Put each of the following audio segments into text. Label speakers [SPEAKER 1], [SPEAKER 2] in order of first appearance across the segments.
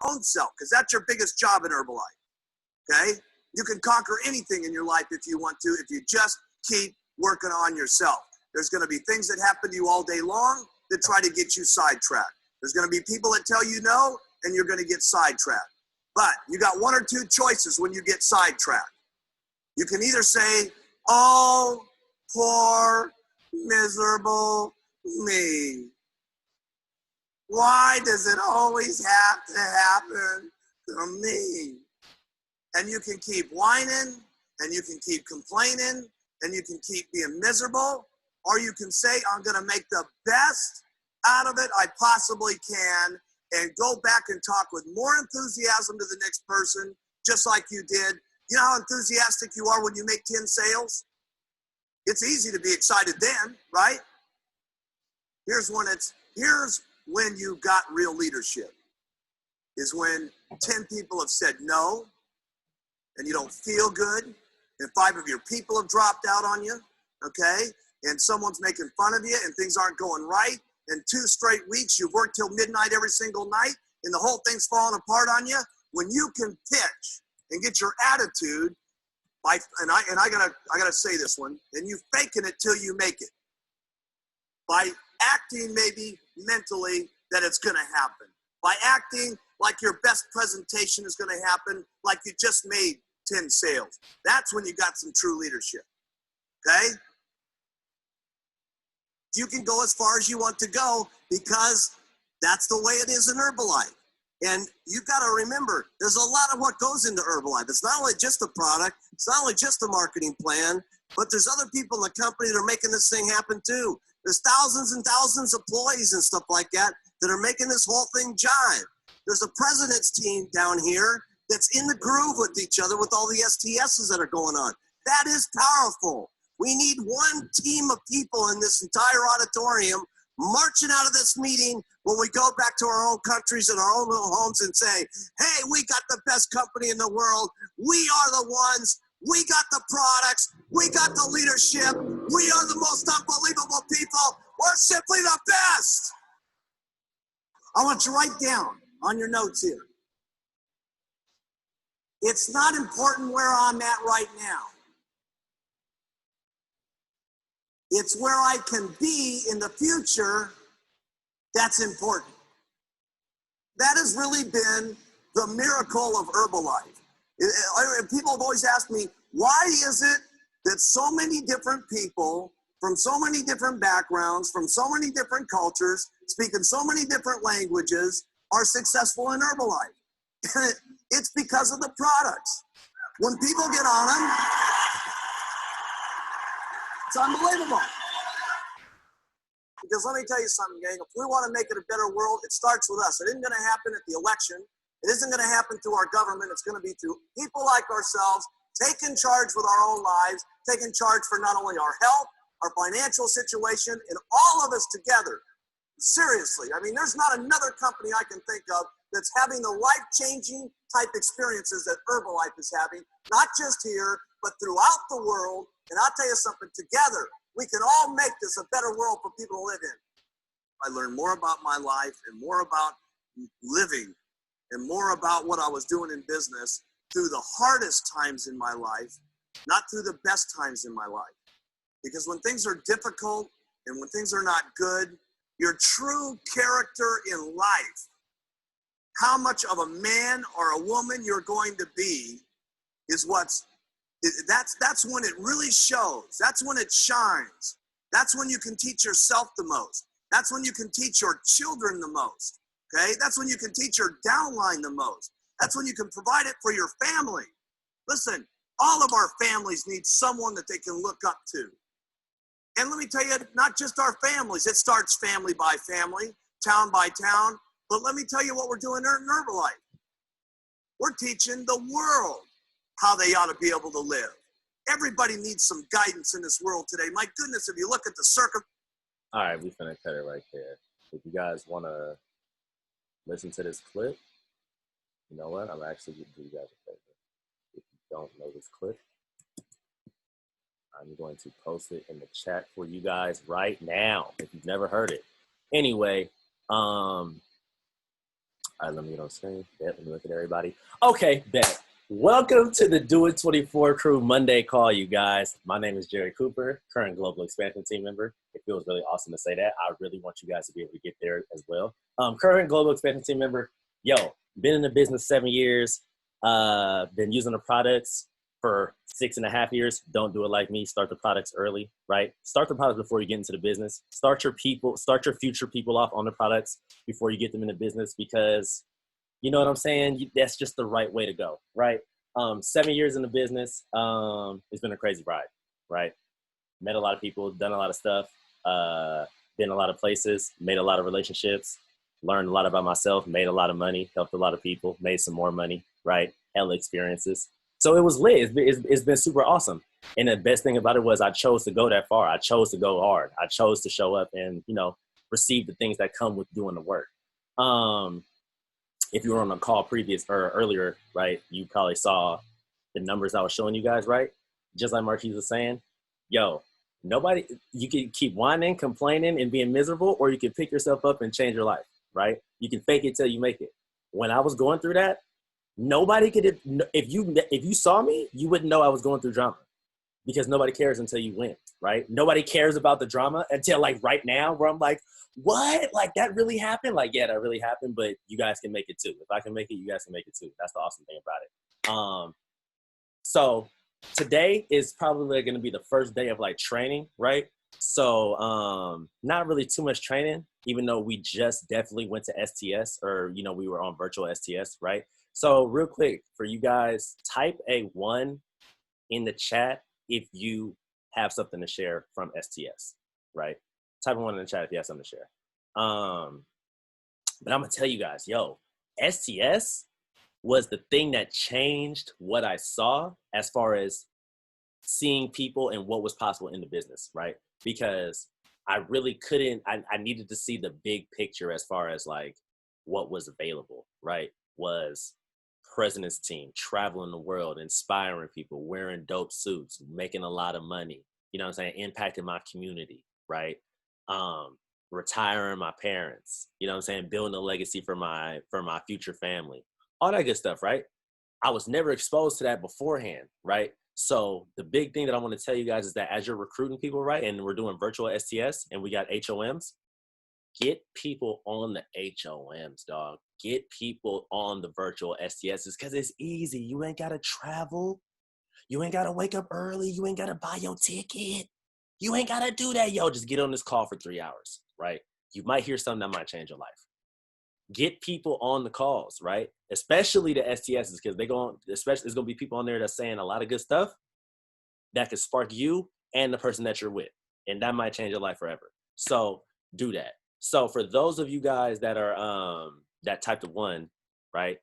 [SPEAKER 1] own self, because that's your biggest job in Herbalife, okay? You can conquer anything in your life if you want to, if you just keep working on yourself. There's going to be things that happen to you all day long that try to get you sidetracked. There's going to be people that tell you no, and you're going to get sidetracked. But you got one or two choices when you get sidetracked. You can either say, oh, poor, miserable me. Why does it always have to happen to me? And you can keep whining, and you can keep complaining, and you can keep being miserable, or you can say, I'm going to make the best out of it I possibly can, and go back and talk with more enthusiasm to the next person, just like you did. You know how enthusiastic you are when you make 10 sales? It's easy to be excited then, right? Here's when you got real leadership, is when 10 people have said no, and you don't feel good, and 5 of your people have dropped out on you, okay? And someone's making fun of you, and things aren't going right, and 2 straight weeks, you've worked till midnight every single night, and the whole thing's falling apart on you. When you can pitch and get your attitude, and I gotta say this one, and you faking it till you make it. By acting maybe mentally that it's gonna happen. By acting like your best presentation is gonna happen, like you just made 10 sales. That's when you got some true leadership, okay? You can go as far as you want to go because that's the way it is in Herbalife. And you got to remember, there's a lot of what goes into Herbalife. It's not only just the product, it's not only just the marketing plan, but there's other people in the company that are making this thing happen too. There's thousands and thousands of employees and stuff like that are making this whole thing jive. There's a president's team down here that's in the groove with each other with all the STSs that are going on. That is powerful. We need one team of people in this entire auditorium marching out of this meeting when we go back to our own countries and our own little homes and say, hey, we got the best company in the world. We are the ones. We got the products. We got the leadership. We are the most unbelievable people. We're simply the best. I want you to write down on your notes here. It's not important where I'm at right now. It's where I can be in the future that's important. That has really been the miracle of Herbalife. People have always asked me, why is it that so many different people from so many different backgrounds, from so many different cultures, speaking so many different languages, are successful in Herbalife? It's because of the products. When people get on them, it's unbelievable. Because let me tell you something, gang. If we want to make it a better world, it starts with us. It isn't going to happen at the election. It isn't going to happen through our government. It's going to be through people like ourselves, taking charge with our own lives, taking charge for not only our health, our financial situation, and all of us together. Seriously, I mean, there's not another company I can think of that's having the life-changing type experiences that Herbalife is having, not just here, but throughout the world. And I'll tell you something, together, we can all make this a better world for people to live in. I learned more about my life and more about living and more about what I was doing in business through the hardest times in my life, not through the best times in my life. Because when things are difficult and when things are not good, your true character in life, how much of a man or a woman you're going to be, is that's when it really shows. That's when it shines. That's when you can teach yourself the most. That's when you can teach your children the most. Okay? That's when you can teach your downline the most. That's when you can provide it for your family. Listen, all of our families need someone that they can look up to. And let me tell you, not just our families. It starts family by family, town by town. But let me tell you what we're doing in Herbalife. We're teaching the world how they ought to be able to live. Everybody needs some guidance in this world today. My goodness, if you look at the
[SPEAKER 2] All right, we finna cut it right there. If you guys want to listen to this clip, you know what? I'm actually going to do you guys a favor. If you don't know this clip, I'm going to post it in the chat for you guys right now, if you've never heard it. Anyway, All right, let me get on screen. Bet, let me look at everybody. Okay, bet. Welcome to the Do It 24 Crew Monday call, you guys. My name is Jerry Cooper, current Global Expansion Team member. It feels really awesome to say that. I really want you guys to be able to get there as well. Current Global Expansion Team member. Yo, been in the business 7 years. Been using the products for 6.5 years. Don't do it like me. Start the products early, right? Start the products before you get into the business. Start your future people off on the products before you get them in the business, because you know what I'm saying? That's just the right way to go, right? 7 years in the business. It's been a crazy ride, right? Met a lot of people, done a lot of stuff, been a lot of places, made a lot of relationships, learned a lot about myself, made a lot of money, helped a lot of people, made some more money, right? Hella experiences. So it was lit. It's been super awesome. And the best thing about it was I chose to go that far. I chose to go hard. I chose to show up and, receive the things that come with doing the work. If you were on a call earlier, right, you probably saw the numbers I was showing you guys, right? Just like Marquise was saying, yo, you can keep whining, complaining, and being miserable, or you can pick yourself up and change your life, right? You can fake it till you make it. When I was going through that, nobody could, if you saw me, you wouldn't know I was going through drama, because nobody cares until you win, right? Nobody cares about the drama until like right now, where I'm like, what? Like that really happened? Like, yeah, that really happened, but you guys can make it too. If I can make it, you guys can make it too. That's the awesome thing about it. So today is probably going to be the first day of like training, right? So not really too much training, even though we just definitely went to STS, or, we were on virtual STS, right? So real quick for you guys, type a 1 in the chat if you have something to share from STS, right? Type 1 in the chat if you have something to share. But I'm gonna tell you guys, STS was the thing that changed what I saw as far as seeing people and what was possible in the business, right? Because I really couldn't, I needed to see the big picture as far as like what was available, right? Was president's team, traveling the world, inspiring people, wearing dope suits, making a lot of money, impacting my community, right? Retiring my parents, building a legacy for my future family, all that good stuff, right? I was never exposed to that beforehand, right? So the big thing that I want to tell you guys is that as you're recruiting people, right, and we're doing virtual STS and we got HOMs, get people on the HOMs, dog. Get people on the virtual STSs, because it's easy. You ain't got to travel. You ain't got to wake up early. You ain't got to buy your ticket. You ain't got to do that. Just get on this call for 3 hours, right? You might hear something that might change your life. Get people on the calls, right? Especially the STSs, because there's going to be people on there that's saying a lot of good stuff that could spark you and the person that you're with. And that might change your life forever. So do that. So for those of you guys that are that type of 1, right,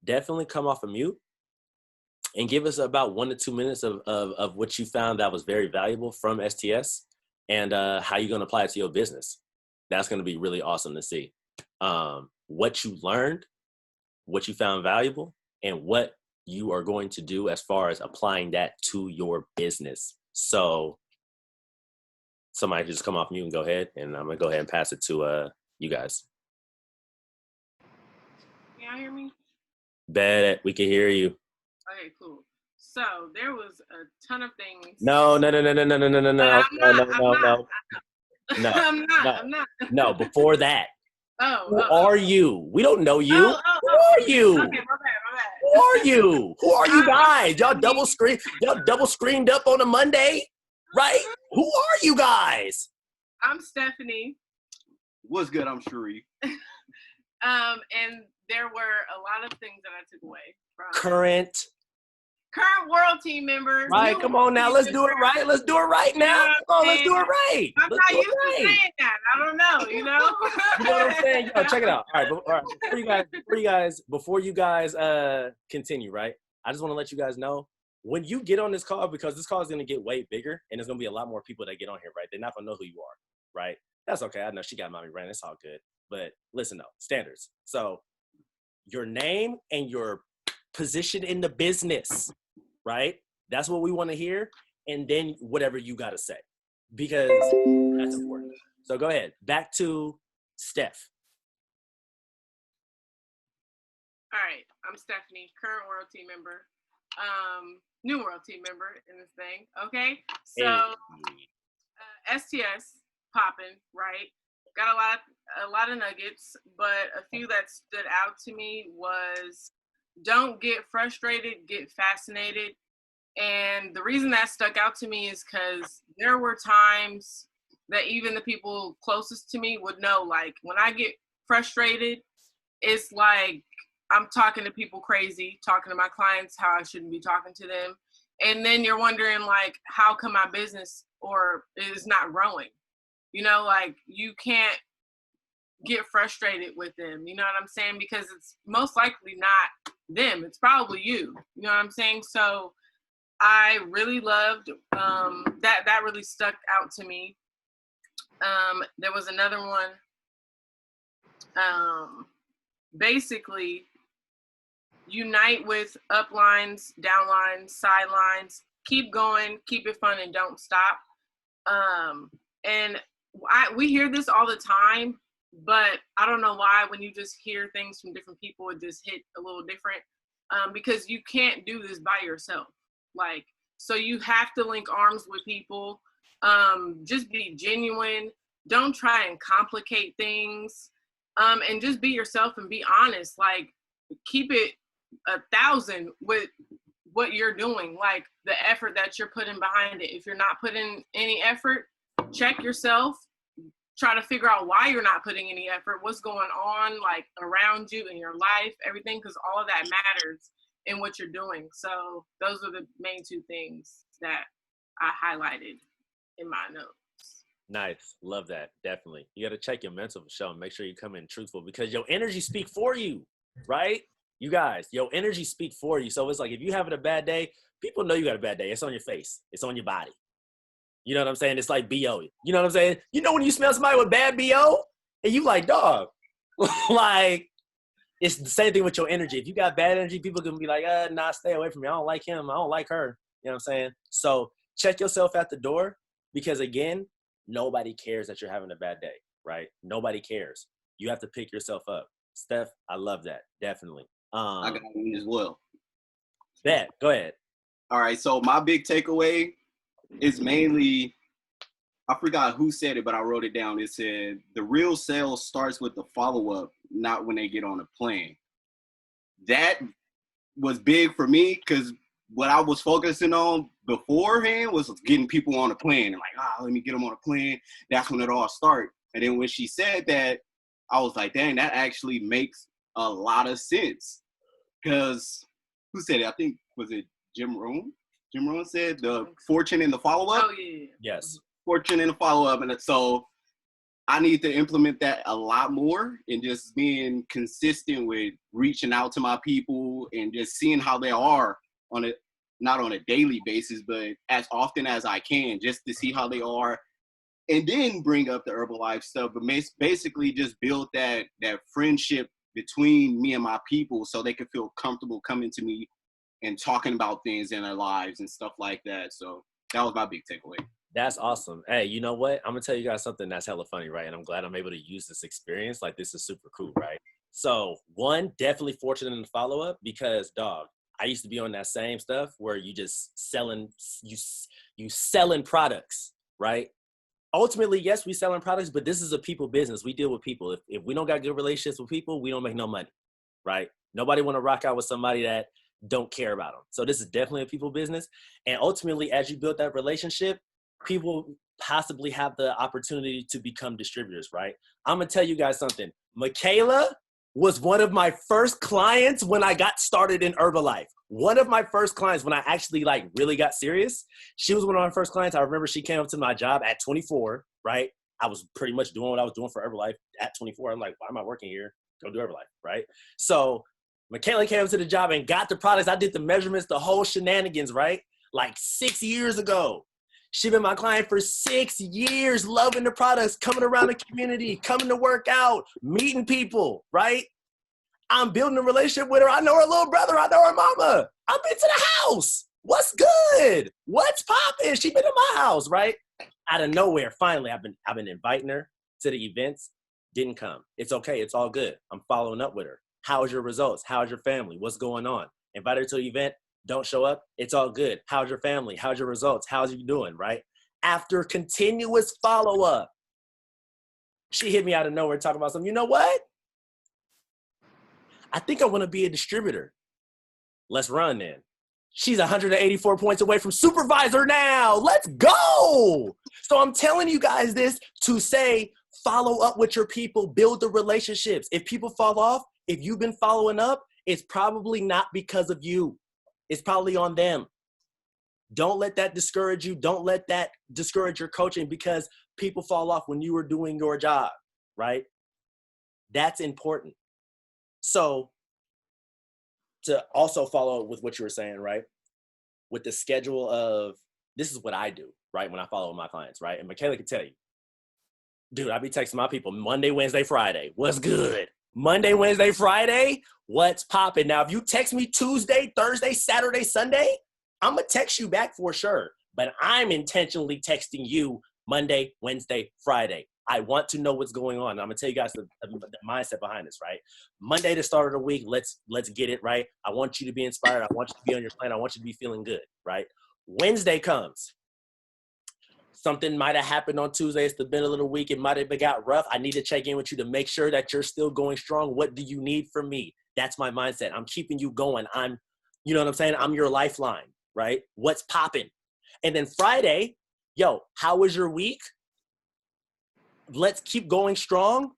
[SPEAKER 2] definitely come off of mute and give us about 1 to 2 minutes of what you found that was very valuable from STS, and how you're going to apply it to your business. That's going to be really awesome to see. What you learned, what you found valuable, and what you are going to do as far as applying that to your business. So somebody just come off mute and go ahead, and I'm going to go ahead and pass it to you guys.
[SPEAKER 3] Can y'all hear me?
[SPEAKER 2] Bet we can hear you.
[SPEAKER 3] Okay, cool. So there was a ton of things.
[SPEAKER 2] No.
[SPEAKER 3] I'm not.
[SPEAKER 2] No, before that.
[SPEAKER 3] Who
[SPEAKER 2] are you? We don't know you. Who are you?
[SPEAKER 3] Okay, my bad.
[SPEAKER 2] Who are you? Who are you guys? Y'all double screened up on a Monday, right? Who are you guys?
[SPEAKER 3] I'm Stephanie.
[SPEAKER 4] What's good? I'm Sheree.
[SPEAKER 3] And there were a lot of things that I took away from
[SPEAKER 2] current
[SPEAKER 3] world team members.
[SPEAKER 2] Right, come on now. Let's do it right. Let's do it right now. Come on, let's do it right.
[SPEAKER 3] I'm not used to saying that. I don't know,
[SPEAKER 2] You know what I'm saying? Yo, check it out. All right. Before you guys continue, right? I just want to let you guys know, when you get on this call, because this call is going to get way bigger and there's going to be a lot more people that get on here, right? They're not going to know who you are, right? That's okay. I know she got mommy ran. It's all good. But listen though, standards. So your name and your position in the business, right? That's what we want to hear. And then whatever you got to say, because that's important. So go ahead. Back to Steph.
[SPEAKER 3] All right, I'm Stephanie, current world team member, new world team member in this thing. Okay, so STS popping, right? Got a lot of nuggets, but a few that stood out to me was don't get frustrated, get fascinated. And the reason that stuck out to me is because there were times that even the people closest to me would know, like when I get frustrated, it's like I'm talking to people crazy, talking to my clients how I shouldn't be talking to them. And then you're wondering, like, how come my business or is not growing? You know, like you can't get frustrated with them. You know what I'm saying? Because it's most likely not them. It's probably you. You know what I'm saying? So I really loved that really stuck out to me. There was another one. Basically, unite with uplines, downlines, sidelines. Keep going, keep it fun, and don't stop. And we hear this all the time, but I don't know why when you just hear things from different people, it just hit a little different. Because you can't do this by yourself. Like, so you have to link arms with people. Just be genuine. Don't try and complicate things. And just be yourself and be honest. Like, keep it 1,000 with what you're doing, like the effort that you're putting behind it. If you're not putting any effort, check yourself, try to figure out why you're not putting any effort, what's going on like around you in your life, everything, because all of that matters in what you're doing. So those are the main two things that I highlighted in my notes.
[SPEAKER 2] Nice. Love that. Definitely. You got to check your mental for sure and make sure you come in truthful because your energy speak for you, right? You guys, your energy speak for you. So it's like if you're having a bad day, people know you got a bad day. It's on your face. It's on your body. You know what I'm saying? It's like BO. You know what I'm saying? You know when you smell somebody with bad BO and you like, dog, like it's the same thing with your energy. If you got bad energy, people can be like, nah, stay away from me. I don't like him. I don't like her. You know what I'm saying? So check yourself at the door because again, nobody cares that you're having a bad day, right? Nobody cares. You have to pick yourself up. Steph, I love that. Definitely.
[SPEAKER 4] I got one as well.
[SPEAKER 2] Bet. Go ahead.
[SPEAKER 4] All right. So my big takeaway is mainly, I forgot who said it, but I wrote it down. It said, the real sales starts with the follow-up, not when they get on a plane. That was big for me because what I was focusing on beforehand was getting people on a plane. And like, let me get them on a plane. That's when it all started. And then when she said that, I was like, dang, that actually makes a lot of sense. Because who said it? I think, was it Jim Rohn? Jim Rohn said the fortune in the follow-up?
[SPEAKER 3] Oh, yeah.
[SPEAKER 2] Yes.
[SPEAKER 4] Fortune in the follow-up. And so I need to implement that a lot more and just being consistent with reaching out to my people and just seeing how they are on it, not on a daily basis, but as often as I can, just to see how they are. And then bring up the Herbalife stuff, but basically just build that friendship between me and my people so they can feel comfortable coming to me and talking about things in their lives and stuff like that. So that was my big takeaway.
[SPEAKER 2] That's awesome. Hey, you know what? I'm going to tell you guys something that's hella funny, right? And I'm glad I'm able to use this experience. Like, this is super cool, right? So, one, definitely fortunate in the follow-up because, dog, I used to be on that same stuff where you just selling, you selling products, right? Ultimately, yes, we selling products, but this is a people business. We deal with people. If we don't got good relationships with people, we don't make no money, right? Nobody want to rock out with somebody that don't care about them. So this is definitely a people business. And ultimately, as you build that relationship, people possibly have the opportunity to become distributors, right? I'm going to tell you guys something. Michaela was one of my first clients when I got started in Herbalife. One of my first clients when I actually like really got serious. She was one of my first clients. I remember she came up to my job at 24, right? I was pretty much doing what I was doing for Herbalife at 24. I'm like, why am I working here? Go do Herbalife, right? So Michaela came up to the job and got the products. I did the measurements, the whole shenanigans, right? Like 6 years ago. She been my client for 6 years, loving the products, coming around the community, coming to work out, meeting people, right? I'm building a relationship with her. I know her little brother. I know her mama. I've been to the house. What's good? What's poppin'? She been in my house, right? Out of nowhere, finally, I've been inviting her to the events. Didn't come. It's okay. It's all good. I'm following up with her. How's your results? How's your family? What's going on? Invite her to the event. Don't show up. It's all good. How's your family? How's your results? How's you doing, right? After continuous follow-up, she hit me out of nowhere talking about something. You know what? I think I want to be a distributor. Let's run then. She's 184 points away from supervisor now. Let's go. So I'm telling you guys this to say, follow up with your people, build the relationships. If people fall off, if you've been following up, it's probably not because of you. It's probably on them. Don't let that discourage you. Don't let that discourage your coaching because people fall off when you were doing your job, right? That's important. So to also follow with what you were saying, right? With the schedule of, this is what I do, right? When I follow my clients, right? And Michaela can tell you, dude, I be texting my people Monday, Wednesday, Friday. What's good? Monday, Wednesday, Friday. What's popping? Now, if you text me Tuesday, Thursday, Saturday, Sunday, I'm going to text you back for sure. But I'm intentionally texting you Monday, Wednesday, Friday. I want to know what's going on. I'm going to tell you guys the mindset behind this, right? Monday, the start of the week, let's get it, right? I want you to be inspired. I want you to be on your plan. I want you to be feeling good, right? Wednesday comes. Something might have happened on Tuesday. It's been a little week. It might have got rough. I need to check in with you to make sure that you're still going strong. What do you need from me? That's my mindset. I'm keeping you going. You know what I'm saying? I'm your lifeline, right? What's popping? And then Friday, yo, how was your week? Let's keep going strong.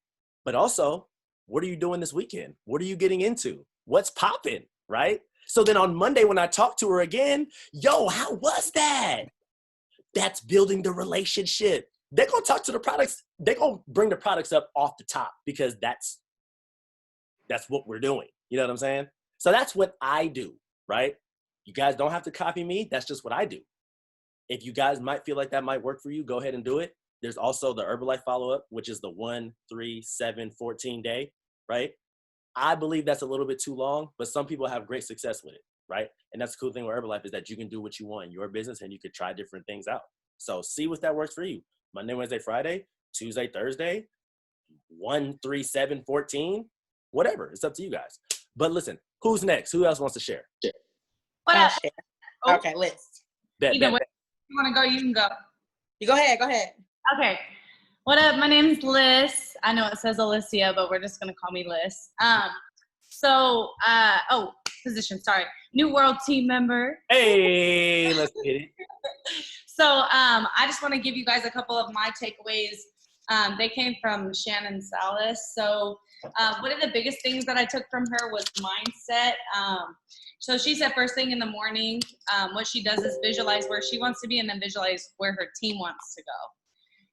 [SPEAKER 2] But also, what are you doing this weekend? What are you getting into? What's popping, right? So then on Monday when I talk to her again, yo, how was that? That's building the relationship. They're going to talk to the products. They're going to bring the products up off the top because that's what we're doing. You know what I'm saying? So that's what I do, right? You guys don't have to copy me. That's just what I do. If you guys might feel like that might work for you, go ahead and do it. There's also the Herbalife follow-up, which is the 1, 3, 7, 14 day, right? I believe that's a little bit too long, but some people have great success with it, right? And that's the cool thing with Herbalife is that you can do what you want in your business and you can try different things out. So see what that works for you. Monday, Wednesday, Friday, Tuesday, Thursday, 1, 3, 7, 14, whatever. It's up to you guys. But listen, who's next? Who else wants to share?
[SPEAKER 5] What up?
[SPEAKER 3] Oh.
[SPEAKER 5] Okay, let's.
[SPEAKER 3] Either way, you want to go, you can go.
[SPEAKER 5] You go ahead. Go ahead.
[SPEAKER 6] Okay. What up? My name's Liz. I know it says Alicia, but we're just going to call me Liz. Position, sorry. New World team member.
[SPEAKER 2] Hey, let's get it.
[SPEAKER 6] So I just want to give you guys a couple of my takeaways. They came from Shannon Salas. So one of the biggest things that I took from her was mindset. So she said first thing in the morning, what she does is visualize where she wants to be and then visualize where her team wants to go.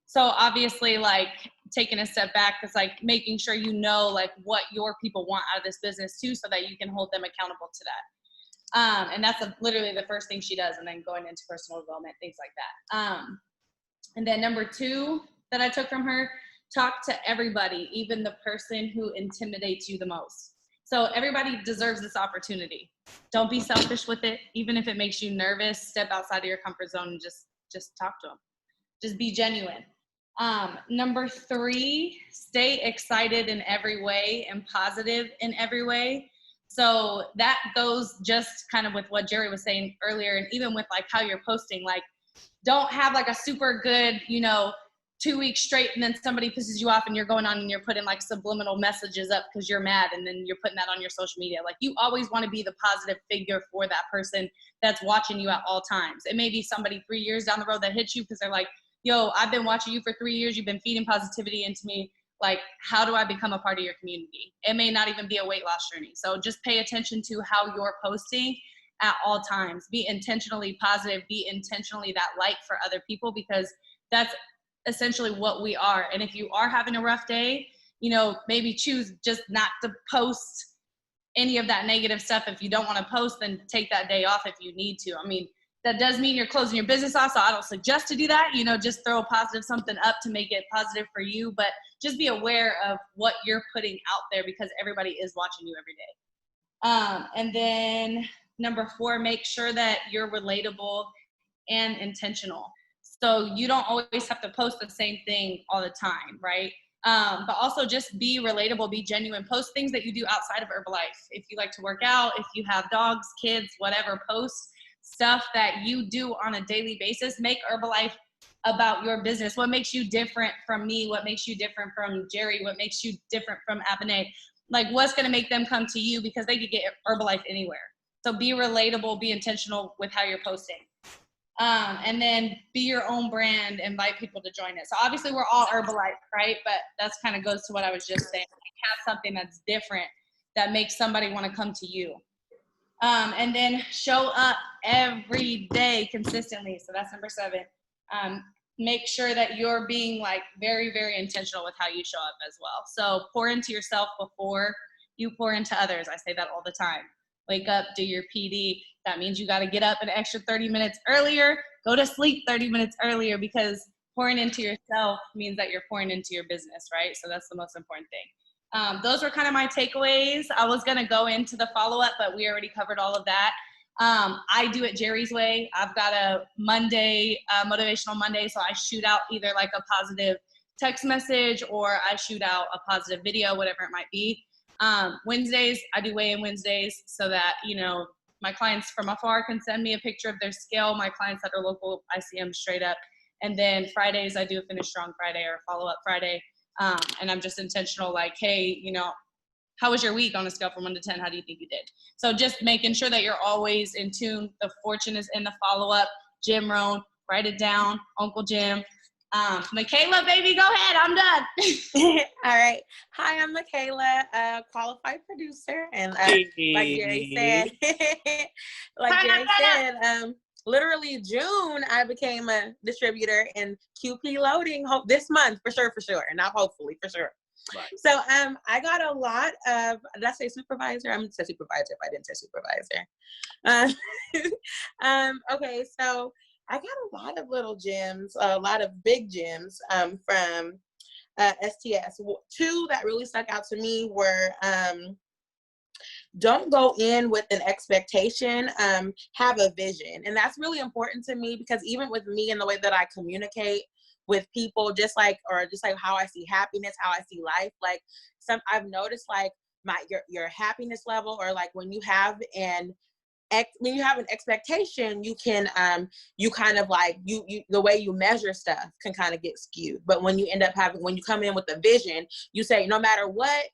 [SPEAKER 6] So obviously, like, taking a step back, it's like making sure you know, like, what your people want out of this business too, so that you can hold them accountable to that. And that's literally the first thing she does, and then going into personal development, things like that. And then number 2 that I took from her, talk to everybody, even the person who intimidates you the most. So everybody deserves this opportunity. Don't be selfish with it. Even if it makes you nervous, step outside of your comfort zone and just talk to them. Just be genuine. Number 3, stay excited in every way and positive in every way. So that goes just kind of with what Jerry was saying earlier, and even with like how you're posting, like, don't have like a super good, 2 weeks straight and then somebody pisses you off and you're going on and you're putting like subliminal messages up because you're mad and then you're putting that on your social media. Like, you always want to be the positive figure for that person that's watching you at all times. It may be somebody 3 years down the road that hits you because they're like, yo, I've been watching you for 3 years. You've been feeding positivity into me. Like, how do I become a part of your community? It may not even be a weight loss journey. So just pay attention to how you're posting at all times. Be intentionally positive. Be intentionally that light for other people, because that's essentially what we are. And if you are having a rough day, maybe choose just not to post any of that negative stuff. If you don't want to post, then take that day off if you need to. I mean, that does mean you're closing your business off, so I don't suggest to do that. Just throw a positive something up to make it positive for you, but just be aware of what you're putting out there, because everybody is watching you every day. And then number 4, make sure that you're relatable and intentional. So you don't always have to post the same thing all the time, right? But also just be relatable, be genuine. Post things that you do outside of Herbalife. If you like to work out, if you have dogs, kids, whatever, post stuff that you do on a daily basis. Make Herbalife about your business. What makes you different from me? What makes you different from Jerry? What makes you different from Abinay? Like, what's going to make them come to you, because they could get Herbalife anywhere. So be relatable, be intentional with how you're posting. And then be your own brand, invite people to join it. So obviously we're all Herbalife, right? But that's kind of goes to what I was just saying. Have something that's different that makes somebody want to come to you. And then show up every day consistently. So that's number 7. Make sure that you're being like very, very intentional with how you show up as well. So pour into yourself before you pour into others. I say that all the time. Wake up, do your PD. That means you got to get up an extra 30 minutes earlier, go to sleep 30 minutes earlier, because pouring into yourself means that you're pouring into your business, right? So that's the most important thing. Those were kind of my takeaways. I was going to go into the follow-up, but we already covered all of that. I do it Jerry's way. I've got a Monday, motivational Monday. So I shoot out either like a positive text message, or I shoot out a positive video, whatever it might be. Wednesdays, I do weigh-in Wednesdays, so that, you know, my clients from afar can send me a picture of their scale. My clients that are local, I see them straight up. And then Fridays, I do a Finish Strong Friday or Follow-Up Friday. And I'm just intentional, like, hey, you know, how was your week on a scale from 1 to 10? How do you think you did? So just making sure that you're always in tune. The fortune is in the follow-up. Jim Rohn, write it down. Uncle Jim. Michaela, baby, go ahead. I'm done.
[SPEAKER 5] All right. Hi, I'm Michaela, a qualified producer. And like Jerry said, literally June, I became a distributor in QP loading this month, for sure. Not hopefully, for sure. Right. So I got a lot of, did I say supervisor? I'm going to say supervisor if I didn't say supervisor. Okay, so I got a lot of little gems, a lot of big gems from STS. 2 that really stuck out to me were don't go in with an expectation, have a vision. And that's really important to me, because even with me and the way that I communicate with people, just like how I see happiness, how I see life, like I've noticed like your happiness level, or like when you have an expectation, you can you kind of like you the way you measure stuff can kind of get skewed. But when you when you come in with a vision, you say no matter what,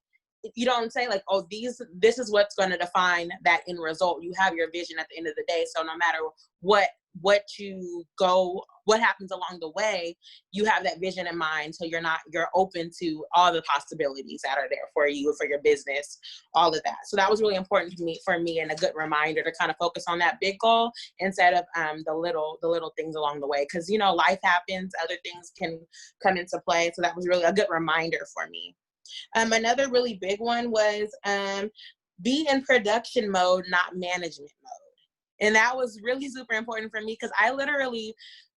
[SPEAKER 5] you don't say like, oh, this is what's going to define that end result. You have your vision at the end of the day. So no matter what happens along the way, you have that vision in mind. So you're open to all the possibilities that are there for you, for your business, all of that. So that was really important for me and a good reminder to kind of focus on that big goal instead of the little things along the way. Cause you know, life happens, other things can come into play. So that was really a good reminder for me. Another really big one was be in production mode, not management mode. And that was really super important for me, because I literally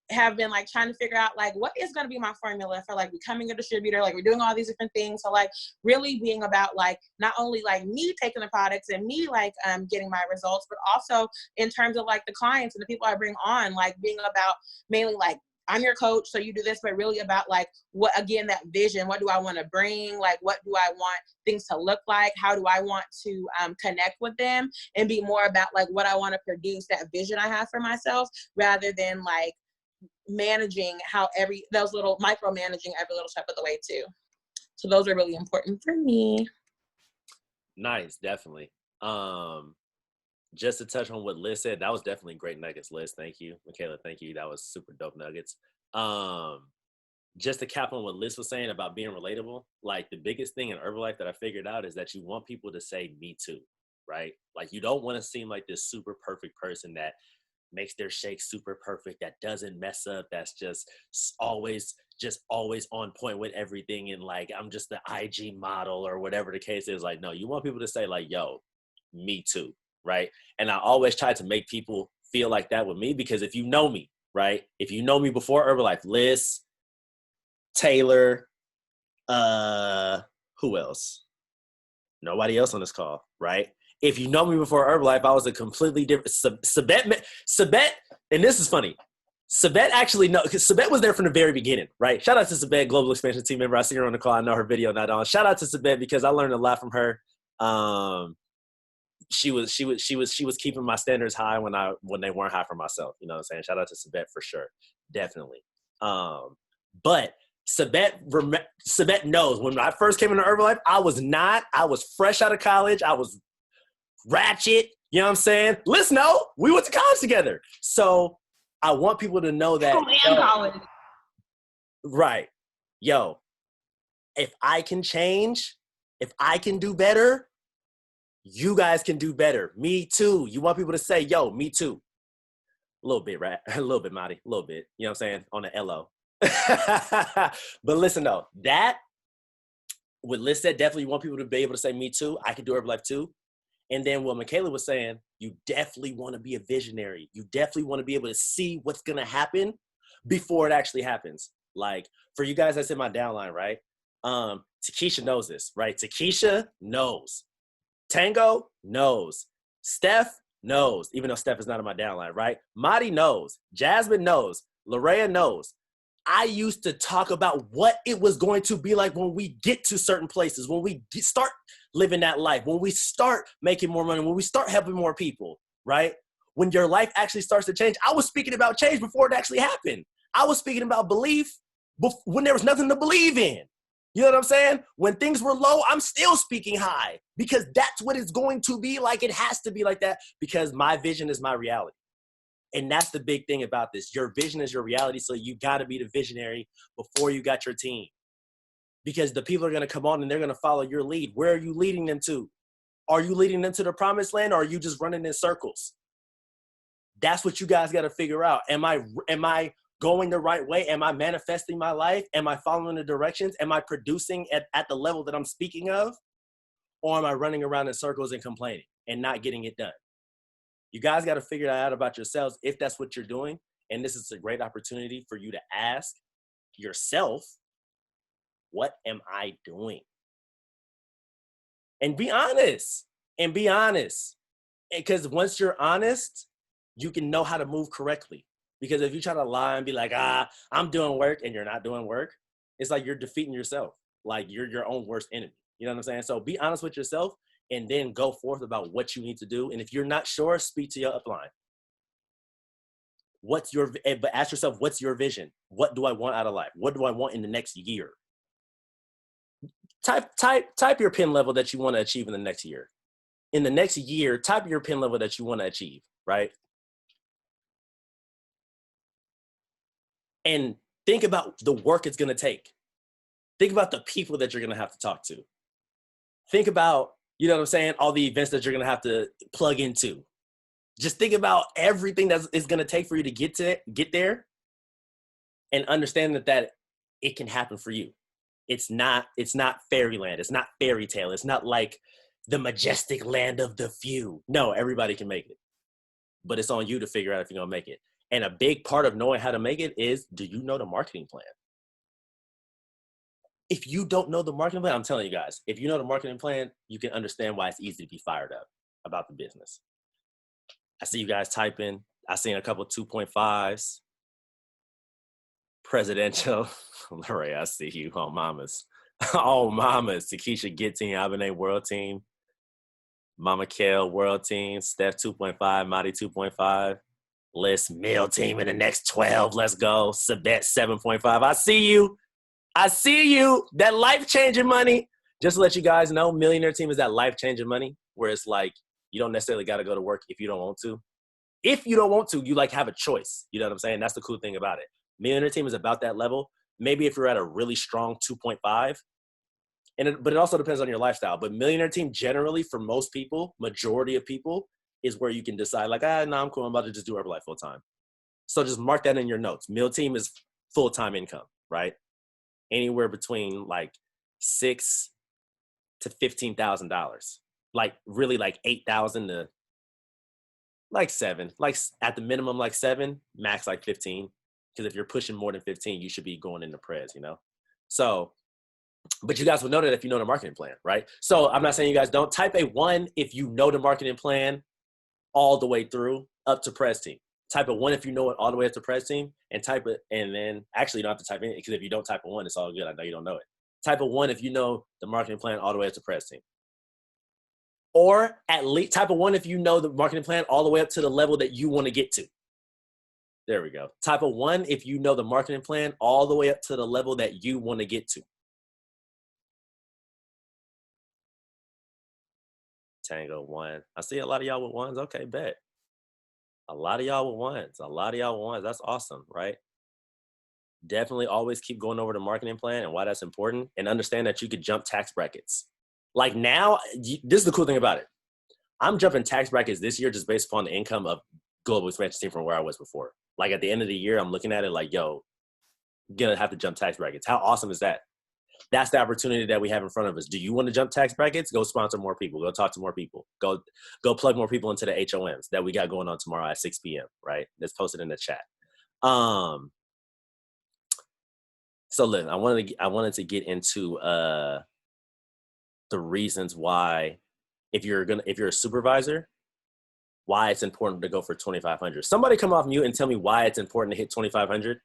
[SPEAKER 5] have been like trying to figure out like what is going to be my formula for like becoming a distributor. Like we're doing all these different things. So like really being about like not only like me taking the products and me like getting my results, but also in terms of like the clients and the people I bring on, like being about mainly like I'm your coach, so you do this, but really about like what, again, that vision. What do I want to bring? Like, what do I want things to look like? How do I want to connect with them, and be more about like what I want to produce, that vision I have for myself, rather than like managing those little micromanaging every little step of the way too. So those are really important for me.
[SPEAKER 2] Nice, definitely. Just to touch on what Liz said, that was definitely great nuggets, Liz. Thank you. Michaela, thank you. That was super dope nuggets. Just to cap on what Liz was saying about being relatable, like the biggest thing in Herbalife that I figured out is that you want people to say me too, right? Like you don't want to seem like this super perfect person that makes their shake super perfect, that doesn't mess up, that's just always on point with everything, and like I'm just the IG model or whatever the case is. Like, no, you want people to say like, yo, me too. Right. And I always try to make people feel like that with me, because if you know me, right, if you know me before Herbalife, Liz, Taylor, who else? Nobody else on this call, right? If you know me before Herbalife, I was a completely different Sabet, and this is funny. Sabette actually because Sabette was there from the very beginning, right? Shout out to Sabette, Global Expansion team member. I see her on the call. I know her video not on. Shout out to Sabette because I learned a lot from her. She was keeping my standards high when they weren't high for myself. You know what I'm saying? Shout out to Sabette for sure, definitely. But Sabette knows when I first came into Herbalife, I was fresh out of college. I was ratchet. You know what I'm saying? Let's know we went to college together. So I want people to know that.
[SPEAKER 6] College.
[SPEAKER 2] Right. Yo, if I can change, if I can do better, you guys can do better. Me too. You want people to say, yo, me too. A little bit, right? A little bit, Marty. A little bit. You know what I'm saying? On the LO. But listen, though, that with Liz said, definitely want people to be able to say me too. I can do Herbalife too. And then what Michaela was saying, you definitely want to be a visionary. You definitely want to be able to see what's going to happen before it actually happens. Like for you guys that's in my downline, right? Takesha knows this, right? Takesha knows. Tango knows. Steph knows, even though Steph is not in my downline, right? Madi knows. Jasmine knows. Larea knows. I used to talk about what it was going to be like when we get to certain places, when we start living that life, when we start making more money, when we start helping more people, right? When your life actually starts to change. I was speaking about change before it actually happened. I was speaking about belief when there was nothing to believe in. You know what I'm saying? When things were low, I'm still speaking high because that's what it's going to be like. It has to be like that because my vision is my reality. And that's the big thing about this. Your vision is your reality, so you got to be the visionary before you got your team. Because the people are going to come on and they're going to follow your lead. Where are you leading them to? Are you leading them to the promised land or are you just running in circles? That's what you guys got to figure out. Am I going the right way? Am I manifesting my life? Am I following the directions? Am I producing at the level that I'm speaking of? Or am I running around in circles and complaining and not getting it done? You guys got to figure that out about yourselves if that's what you're doing. And this is a great opportunity for you to ask yourself, what am I doing? And be honest. Because once you're honest, you can know how to move correctly. Because if you try to lie and be like, I'm doing work and you're not doing work, it's like you're defeating yourself. Like you're your own worst enemy. You know what I'm saying? So be honest with yourself and then go forth about what you need to do. And if you're not sure, speak to your upline. But ask yourself, what's your vision? What do I want out of life? What do I want in the next year? Type your pin level that you want to achieve in the next year. In the next year, type your pin level that you want to achieve, right? And think about the work it's going to take. Think about the people that you're going to have to talk to. Think about, you know what I'm saying, all the events that you're going to have to plug into. Just think about everything that it's going to take for you to get there and understand that it can happen for you. It's not fairyland. It's not fairy tale. It's not like the majestic land of the few. No, everybody can make it. But it's on you to figure out if you're going to make it. And a big part of knowing how to make it is, do you know the marketing plan? If you don't know the marketing plan, I'm telling you guys, if you know the marketing plan, you can understand why it's easy to be fired up about the business. I see you guys typing. I seen a couple 2.5s. Presidential. Larry, I see you. Oh, mamas. Oh, mamas. Takesha Get Team, Abene World Team. Mama Kel World Team. Steph 2.5. Madi 2.5. Liz Mill Team in the next 12. Let's go. Sabette 7.5. I see you. That life-changing money. Just to let you guys know, Millionaire Team is that life-changing money where it's like you don't necessarily got to go to work if you don't want to. If you don't want to, you like have a choice. You know what I'm saying? That's the cool thing about it. Millionaire Team is about that level. Maybe if you're at a really strong 2.5, but it also depends on your lifestyle. But Millionaire Team generally, for most people, majority of people, is where you can decide like, no, I'm cool. I'm about to just do Herbalife full time. So just mark that in your notes. Mill Team is full-time income, right? Anywhere between like $6,000 to $15,000. Like really like 8,000 to like 7. Like at the minimum like 7, max like 15. Because if you're pushing more than 15, you should be going into prez, you know? So, but you guys will know that if you know the marketing plan, right? So I'm not saying you guys don't. Type a 1 if you know the marketing plan all the way through up to prez team. Type a 1 if you know it all the way up to press team, and then actually you don't have to type in, because if you don't type a 1, it's all good. I know you don't know it. Type a 1 if you know the marketing plan all the way up to press team. Or at least type a 1 if you know the marketing plan all the way up to the level that you want to get to. There we go. Type a 1 if you know the marketing plan all the way up to the level that you want to get to. Tango 1. I see a lot of y'all with 1s. Okay, bet. A lot of y'all with 1s. A lot of y'all with 1s. That's awesome, right? Definitely always keep going over the marketing plan and why that's important, and understand that you could jump tax brackets. Like now, this is the cool thing about it. I'm jumping tax brackets this year just based upon the income of global expansion team from where I was before. Like at the end of the year, I'm looking at it like, yo, gonna have to jump tax brackets. How awesome is that? That's the opportunity that we have in front of us. Do you want to jump tax brackets? Go sponsor more people. Go talk to more people. Go plug more people into the HOMs that we got going on tomorrow at 6 p.m., right? Let's post it in the chat. So listen, I wanted to get into the reasons why, if you're a supervisor, why it's important to go for 2,500. Somebody come off mute and tell me why it's important to hit 2,500.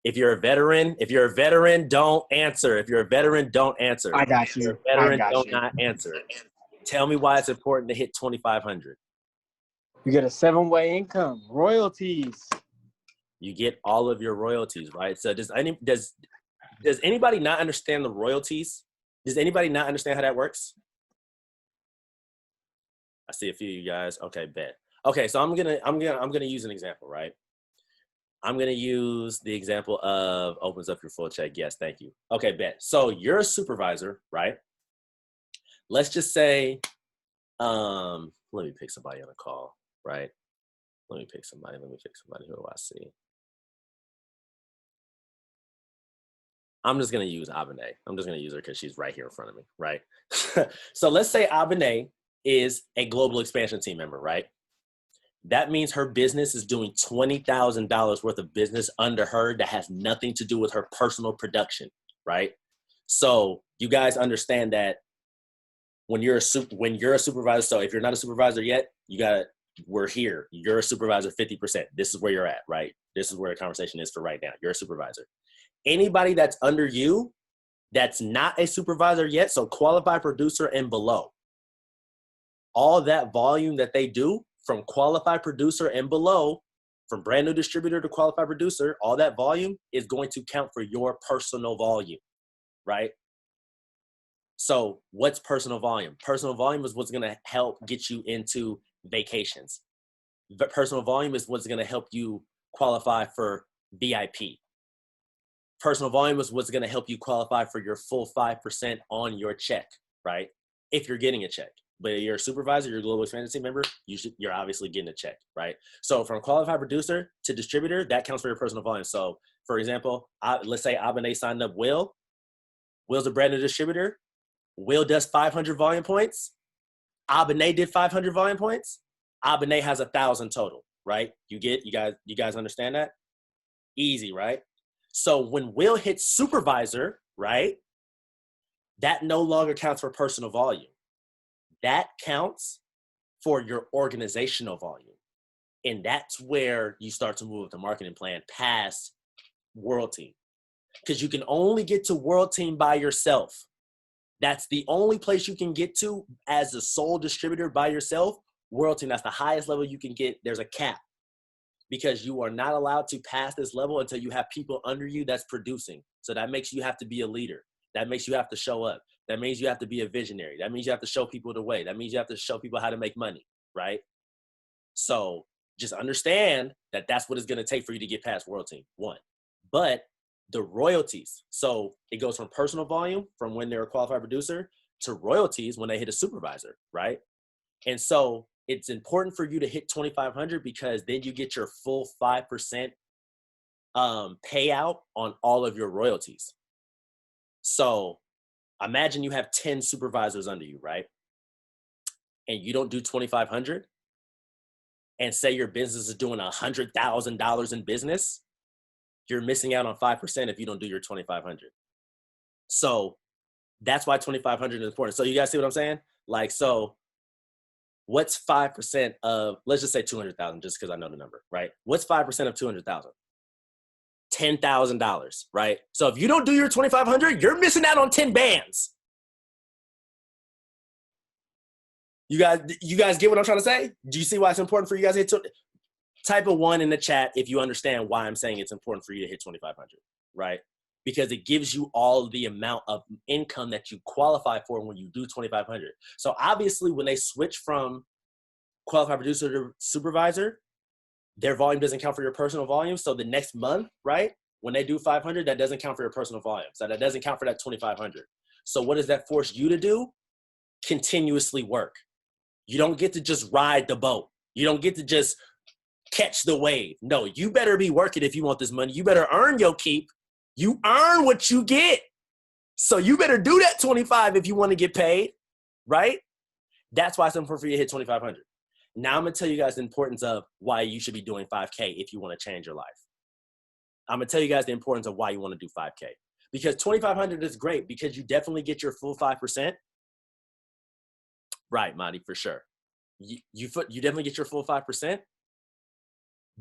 [SPEAKER 2] If you're a veteran, don't answer. If you're a veteran, don't answer.
[SPEAKER 7] I got you.
[SPEAKER 2] If you're a veteran, don't not answer. Tell me why it's important to hit 2,500.
[SPEAKER 7] You get a 7-way income, royalties.
[SPEAKER 2] You get all of your royalties, right? So does anybody not understand the royalties? Does anybody not understand how that works? I see a few of you guys. Okay, bet. Okay, so I'm gonna use an example, right? I'm gonna use the example of opens up your full check. Yes, thank you. Okay, bet. So you're a supervisor, right? Let's just say, let me pick somebody on a call, right? Let me pick somebody. Who do I see? I'm just gonna use Abene. I'm just gonna use her because she's right here in front of me, right? So let's say Abene is a global expansion team member, right? That means her business is doing $20,000 worth of business under her that has nothing to do with her personal production, right? So you guys understand that when you're a supervisor, so if you're not a supervisor yet, we're here. You're a supervisor 50%. This is where you're at, right? This is where the conversation is for right now. You're a supervisor. Anybody that's under you that's not a supervisor yet, so qualified producer and below, all that volume that they do from qualified producer and below, from brand new distributor to qualified producer, all that volume is going to count for your personal volume, right? So what's personal volume? Personal volume is what's going to help get you into vacations. Personal volume is what's going to help you qualify for VIP. Personal volume is what's going to help you qualify for your full 5% on your check, right? If you're getting a check. But you're a supervisor, you're a global expansion team member, you're obviously getting a check, right? So from qualified producer to distributor, that counts for your personal volume. So for example, let's say Abene signed up Will. Will's a brand new distributor. Will does 500 volume points. Abene did 500 volume points. Abene has 1,000 total, right? You guys understand that? Easy, right? So when Will hits supervisor, right, that no longer counts for personal volume. That counts for your organizational volume. And that's where you start to move the marketing plan past World Team. Because you can only get to World Team by yourself. That's the only place you can get to as a sole distributor by yourself. World Team, that's the highest level you can get. There's a cap. Because you are not allowed to pass this level until you have people under you that's producing. So that makes you have to be a leader. That makes you have to show up. That means you have to be a visionary. That means you have to show people the way. That means you have to show people how to make money, right? So just understand that that's what it's going to take for you to get past World Team, 1. But the royalties, so it goes from personal volume, from when they're a qualified producer, to royalties when they hit a supervisor, right? And so it's important for you to hit 2,500 because then you get your full 5% payout on all of your royalties. So imagine you have 10 supervisors under you, right? And you don't do 2,500 and say your business is doing $100,000 in business, you're missing out on 5% if you don't do your 2,500. So that's why 2,500 is important. So you guys see what I'm saying? Like, so What's 5% of, let's just say 200,000, just because I know the number, right? What's 5% of 200,000? $10,000, right? So if you don't do your 2,500, you're missing out on 10 bands. You guys get what I'm trying to say? Do you see why it's important for you guys to hit? Type a 1 in the chat if you understand why I'm saying it's important for you to hit 2,500, right? Because it gives you all the amount of income that you qualify for when you do 2,500. So obviously when they switch from qualified producer to supervisor, their volume doesn't count for your personal volume. So the next month, right, when they do 500, that doesn't count for your personal volume. So that doesn't count for that 2,500. So what does that force you to do? Continuously work. You don't get to just ride the boat. You don't get to just catch the wave. No, you better be working if you want this money. You better earn your keep. You earn what you get. So you better do that 25 if you want to get paid, right? That's why it's important for you to hit 2,500. Now I'm going to tell you guys the importance of why you should be doing 5K if you want to change your life. I'm going to tell you guys the importance of why you want to do 5K. Because 2,500 is great because you definitely get your full 5%. Right, Monty, for sure. You definitely get your full 5%.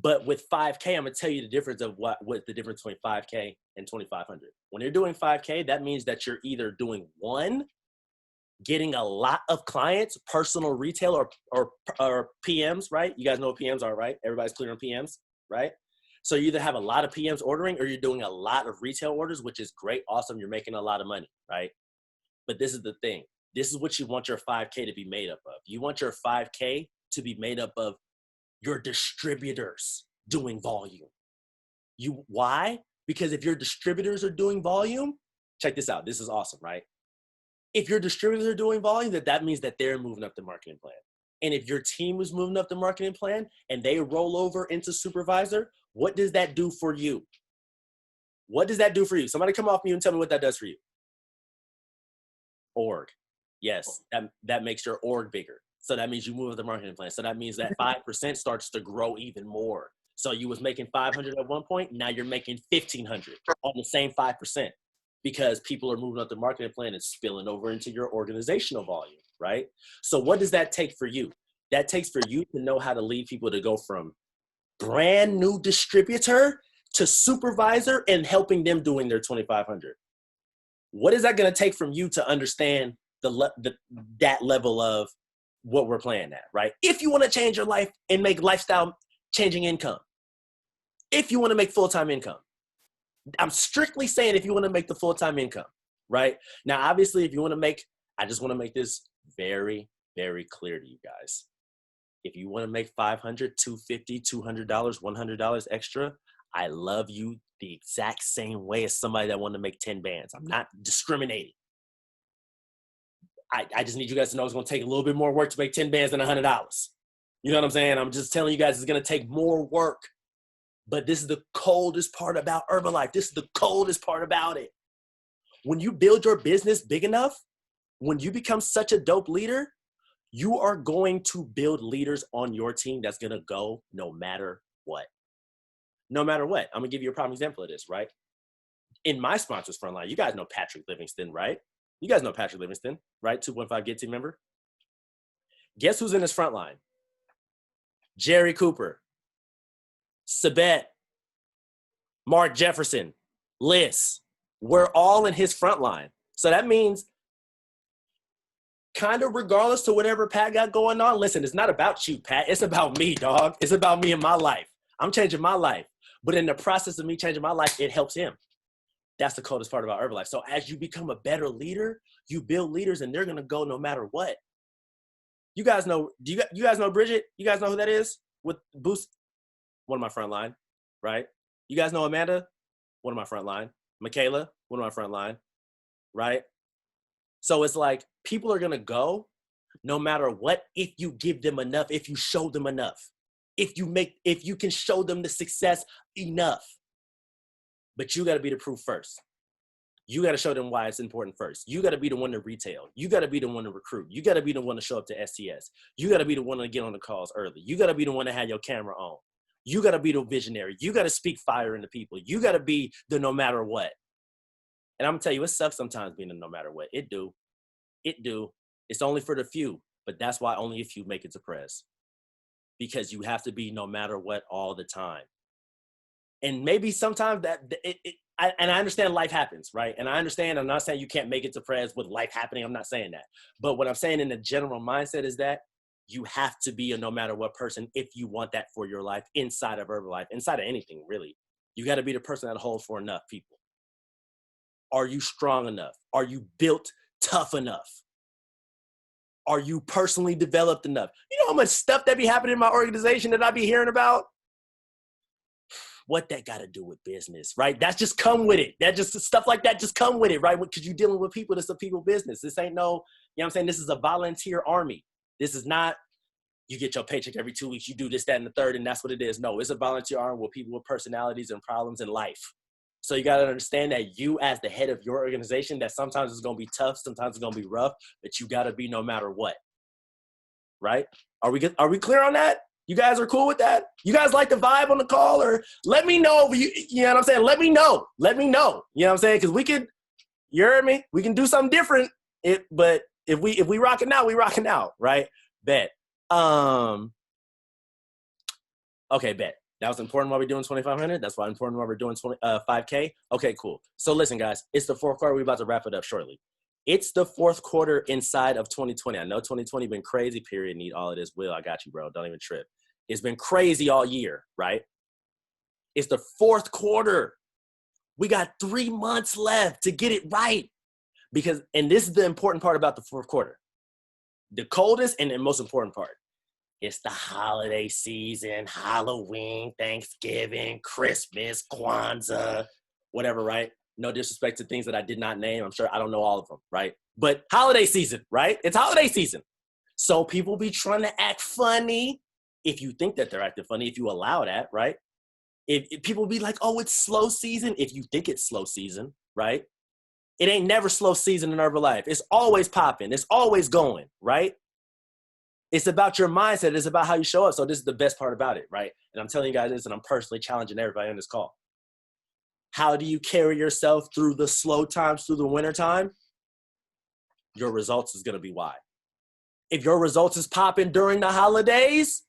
[SPEAKER 2] But with 5K, I'm going to tell you the difference of what the difference between 5K and 2,500. When you're doing 5K, that means that you're either doing one, getting a lot of clients, personal retail or PMs, right? You guys know what PMs are, right? Everybody's clear on PMs, right? So you either have a lot of PMs ordering or you're doing a lot of retail orders, which is great, awesome. You're making a lot of money, right? But this is the thing. This is what you want your 5K to be made up of. You want your 5K to be made up of your distributors doing volume. Why? Because if your distributors are doing volume, check this out. This is awesome, right? If your distributors are doing volume, that means that they're moving up the marketing plan. And if your team is moving up the marketing plan and they roll over into supervisor, what does that do for you? What does that do for you? Somebody come off mute and tell me what that does for you. Org. Yes, that makes your org bigger. So that means you move up the marketing plan. So that means that 5% starts to grow even more. So you was making 500 at one point. Now you're making 1,500 on the same 5% because people are moving up the marketing plan and spilling over into your organizational volume, right? So what does that take for you? That takes for you to know how to lead people to go from brand new distributor to supervisor and helping them doing their 2,500. What is that going to take from you to understand that level of what we're playing at, right? If you want to change your life and make lifestyle changing income, if you want to make full-time income, I'm strictly saying if you want to make the full-time income, right? Now, obviously, if you want to make, I just want to make this very, very clear to you guys. If you want to make $500, $250, $200, $100 extra, I love you the exact same way as somebody that want to make 10 bands. I'm not discriminating. I just need you guys to know it's going to take a little bit more work to make 10 bands than $100. You know what I'm saying? I'm just telling you guys it's going to take more work. But this is the coldest part about Herbalife. This is the coldest part about it. When you build your business big enough, when you become such a dope leader, you are going to build leaders on your team that's going to go no matter what. No matter what. I'm going to give you a prime example of this, right? In my sponsors frontline, you guys know Patrick Livingston, right? You guys know Patrick Livingston, right? 215 Get Team member. Guess who's in his front line? Jerry Cooper, Sabette, Mark Jefferson, Liz. We're all in his front line. So that means kind of regardless to whatever Pat got going on, listen, it's not about you, Pat. It's about me, dog. It's about me and my life. I'm changing my life. But in the process of me changing my life, it helps him. That's the coldest part about Herbalife. So as you become a better leader, you build leaders and they're going to go no matter what. You guys know, you guys know Bridget? You guys know who that is? With Boost? One of my front line, right? You guys know Amanda? One of my front line. Michaela? One of my front line, right? So it's like people are going to go no matter what if you give them enough, if you show them enough, if you can show them the success enough. But you got to be the proof first. You got to show them why it's important first. You got to be the one to retail. You got to be the one to recruit. You got to be the one to show up to STS. You got to be the one to get on the calls early. You got to be the one to have your camera on. You got to be the visionary. You got to speak fire into people. You got to be the no matter what. And I'm going to tell you, it sucks sometimes being a no matter what. It do. It's only for the few. but that's why only a few make it to press, because you have to be no matter what all the time. And maybe sometimes I understand life happens, right? And I understand, I'm not saying you can't make it to press with life happening. I'm not saying that. But what I'm saying in the general mindset is that you have to be a no matter what person if you want that for your life inside of Herbalife, inside of anything, really. You got to be the person that holds for enough people. Are you strong enough? Are you built tough enough? Are you personally developed enough? You know how much stuff that be happening in my organization that I be hearing about? What that got to do with business, right? That's just come with it. That just stuff like that just come with it, right? Because you're dealing with people. This is a people business. This ain't no, you know what I'm saying? This is a volunteer army. This is not, you get your paycheck every 2 weeks, you do this, that, and the third, and that's what it is. No, it's a volunteer army with people with personalities and problems in life. So you got to understand that you as the head of your organization, that sometimes it's going to be tough, sometimes it's going to be rough, but you got to be no matter what, right? Are we good? Are we clear on that? You guys are cool with that? You guys like the vibe on the call? Or let me know. You know what I'm saying? Let me know. Let me know. You know what I'm saying? Because we could, you heard me? We can do something different. But if we rocking out, we rocking out, right? Bet. Okay, bet. That was important while we're doing 2,500. That's why important while we're doing 5K. Okay, cool. So listen, guys, it's the fourth quarter. We're about to wrap it up shortly. It's the fourth quarter inside of 2020. I know 2020 been crazy, period. Need all of this. Will, I got you, bro. Don't even trip. It's been crazy all year, right? It's the fourth quarter. We got 3 months left to get it right. Because, and this is the important part about the fourth quarter. The coldest and the most important part. It's the holiday season, Halloween, Thanksgiving, Christmas, Kwanzaa, whatever, right? No disrespect to things that I did not name. I'm sure I don't know all of them, right? But holiday season, right? It's holiday season. So people be trying to act funny. If you think that they're acting funny, if you allow that, right? If people be like, oh, it's slow season. If you think it's slow season, right? It ain't never slow season in Herbalife. It's always popping. It's always going, right? It's about your mindset. It's about how you show up. So this is the best part about it, right? And I'm telling you guys this, and I'm personally challenging everybody on this call. How do you carry yourself through the slow times, through the winter time? Your results is going to be why. If your results is popping during the holidays,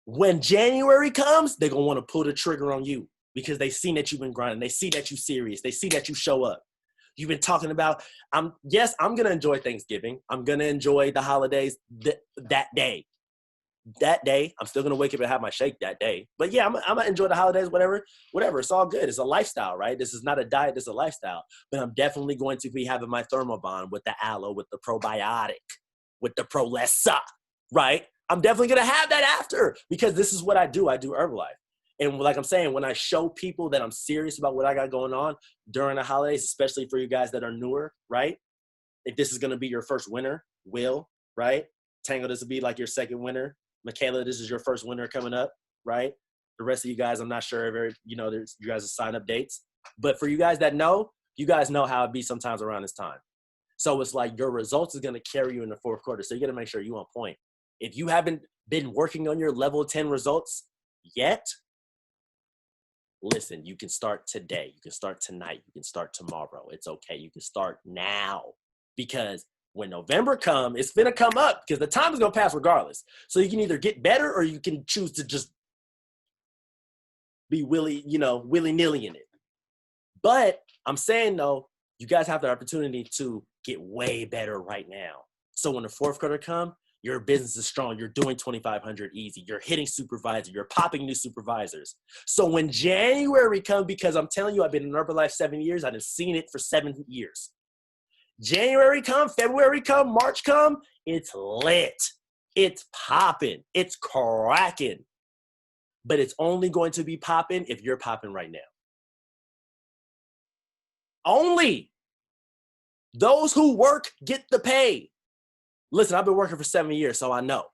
[SPEAKER 2] when January comes, they're going to want to pull the trigger on you because they see that you've been grinding. They see that you're serious. They see that you show up. You've been talking about, I'm going to enjoy Thanksgiving. I'm going to enjoy the holidays that day. That day, I'm still going to wake up and have my shake that day. But yeah, I'm going to enjoy the holidays, whatever. It's all good. It's a lifestyle, right? This is not a diet. This is a lifestyle. But I'm definitely going to be having my Thermobond with the aloe, with the probiotic, with the Prolessa, right? I'm definitely going to have that after because this is what I do. I do Herbalife. And like I'm saying, when I show people that I'm serious about what I got going on during the holidays, especially for you guys that are newer, right? If this is going to be your first winter, Will, right? Tango, this will be like your second winter. Michaela, this is your first winter coming up, right? The rest of you guys, I'm not sure, there's you guys' sign-up dates. But for you guys that know, you guys know how it be sometimes around this time. So it's like your results is going to carry you in the fourth quarter. So you got to make sure you're on point. If you haven't been working on your level 10 results yet, listen, you can start today. You can start tonight. You can start tomorrow. It's okay. You can start now because when November comes, it's going to come up because the time is going to pass regardless. So you can either get better or you can choose to just be willy-nilly in it. But I'm saying, though, you guys have the opportunity to get way better right now. So when the fourth quarter comes, your business is strong. You're doing 2,500 easy. You're hitting supervisor. You're popping new supervisors. So when January comes, because I'm telling you, I've been in Herbalife 7 years. I've seen it for 7 years. January come, February come, March come, it's lit. It's popping. It's cracking. But it's only going to be popping if you're popping right now. Only those who work get the pay. Listen, I've been working for 7 years, so I know.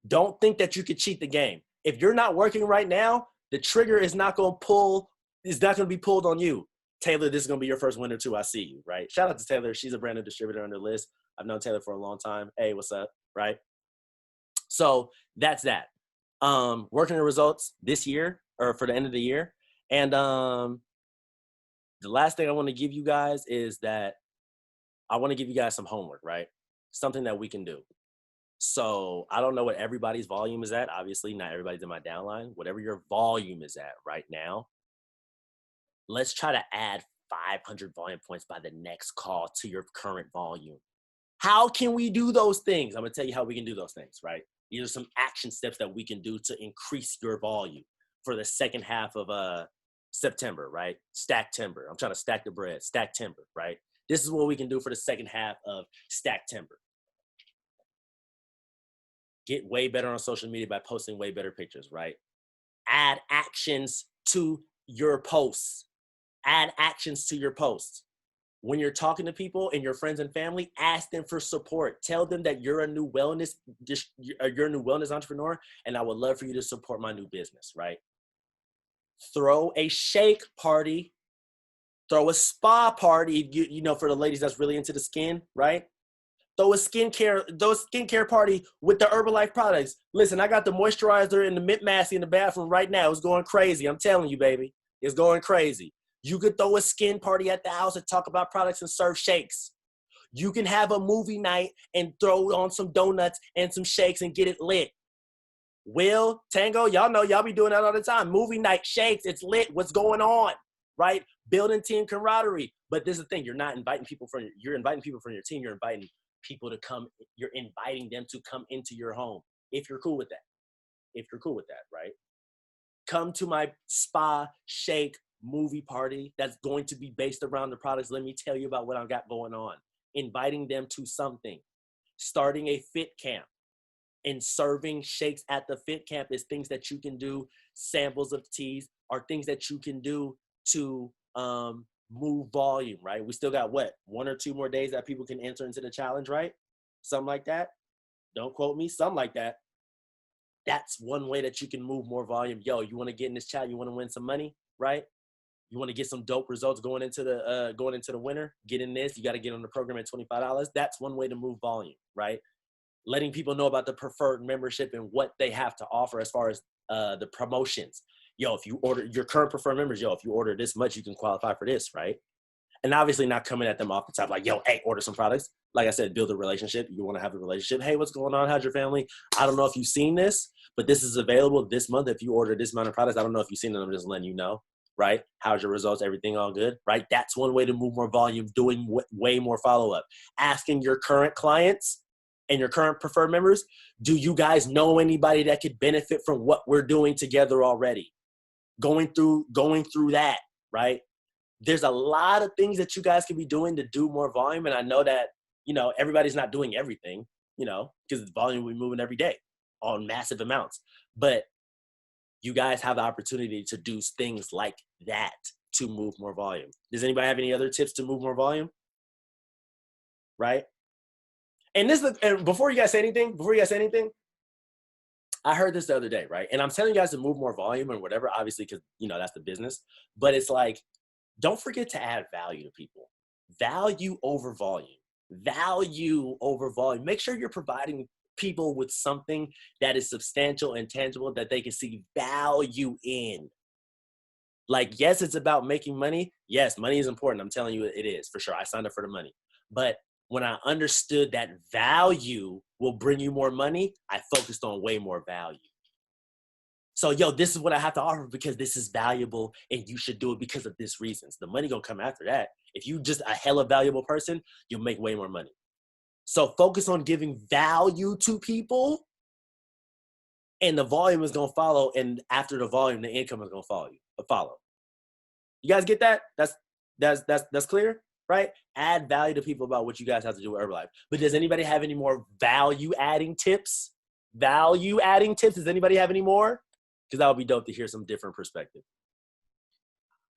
[SPEAKER 2] Don't think that you could cheat the game. If you're not working right now, the trigger is not going to be pulled on you. Taylor, this is going to be your first winner too. I see you, right? Shout out to Taylor. She's a brand new distributor on the list. I've known Taylor for a long time. Hey, what's up, right? So that's that. Working the results this year or for the end of the year. And the last thing I want to give you guys is that I want to give you guys some homework, right? something that we can do. So I don't know what everybody's volume is at. Obviously, not everybody's in my downline. Whatever your volume is at right now, let's try to add 500 volume points by the next call to your current volume. How can we do those things? I'm going to tell you how we can do those things, right? These are some action steps that we can do to increase your volume for the second half of September, right? Stack timber. I'm trying to stack the bread, stack timber, right? This is what we can do for the second half of stack timber. Get way better on social media by posting way better pictures, right? Add actions to your posts. Add actions to your posts. When you're talking to people and your friends and family, ask them for support. Tell them that you're a new wellness entrepreneur, and I would love for you to support my new business, right? Throw a shake party. Throw a spa party, you know, for the ladies that's really into the skin, right? Throw a skincare party with the Herbalife products. Listen, I got the moisturizer and the mint mask in the bathroom right now. It's going crazy. I'm telling you, baby. It's going crazy. You could throw a skin party at the house and talk about products and serve shakes. You can have a movie night and throw on some donuts and some shakes and get it lit. Will, Tango, y'all know y'all be doing that all the time. Movie night, shakes, it's lit. What's going on, right? Building team camaraderie. But this is the thing. You're inviting people from your team. You're inviting people to come. You're inviting them to come into your home if you're cool with that. Right? Come to my spa shake movie party that's going to be based around the products. Let me tell you about what I've got going on. Inviting them to something. Starting a fit camp and serving shakes at the fit camp is things that you can do. Samples of teas are things that you can do to move volume, right? We still got 1 or 2 more days that people can enter into the challenge, right? Something like that. Don't quote me, something like that. That's one way that you can move more volume. Yo, you want to get in this chat, you want to win some money, right? You want to get some dope results going into the winter, get in this. You got to get on the program at $25. That's one way to move volume, right? Letting people know about the preferred membership and what they have to offer as far as the promotions. Yo, if you order your current preferred members, if you order this much, you can qualify for this, right? And obviously not coming at them off the top like, yo, hey, order some products. Like I said, build a relationship. You want to have a relationship. Hey, what's going on? How's your family? I don't know if you've seen this, but this is available this month. If you order this amount of products, I don't know if you've seen it. I'm just letting you know, right? How's your results? Everything all good, right? That's one way to move more volume, doing way more follow-up. Asking your current clients and your current preferred members, do you guys know anybody that could benefit from what we're doing together already? Going through that, right? There's a lot of things that you guys can be doing to do more volume. And I know that, everybody's not doing everything, because the volume will be moving every day on massive amounts. But you guys have the opportunity to do things like that to move more volume. Does anybody have any other tips to move more volume? Right? And before you guys say anything, I heard this the other day, right? And I'm telling you guys to move more volume and whatever, obviously, because, that's the business. But it's like, don't forget to add value to people. Value over volume. Value over volume. Make sure you're providing people with something that is substantial and tangible that they can see value in. Like, yes, it's about making money. Yes, money is important. I'm telling you it is, for sure. I signed up for the money. But when I understood that value will bring you more money, I focused on way more value. So, this is what I have to offer because this is valuable and you should do it because of this reasons. The money gonna come after that. If you just a hella valuable person, you'll make way more money. So focus on giving value to people and the volume is gonna follow. And after the volume, the income is gonna follow. You guys get that? That's clear, right? Add value to people about what you guys have to do with Herbalife. But does anybody have any more value adding tips? Does anybody have any more? Because that would be dope to hear some different perspective.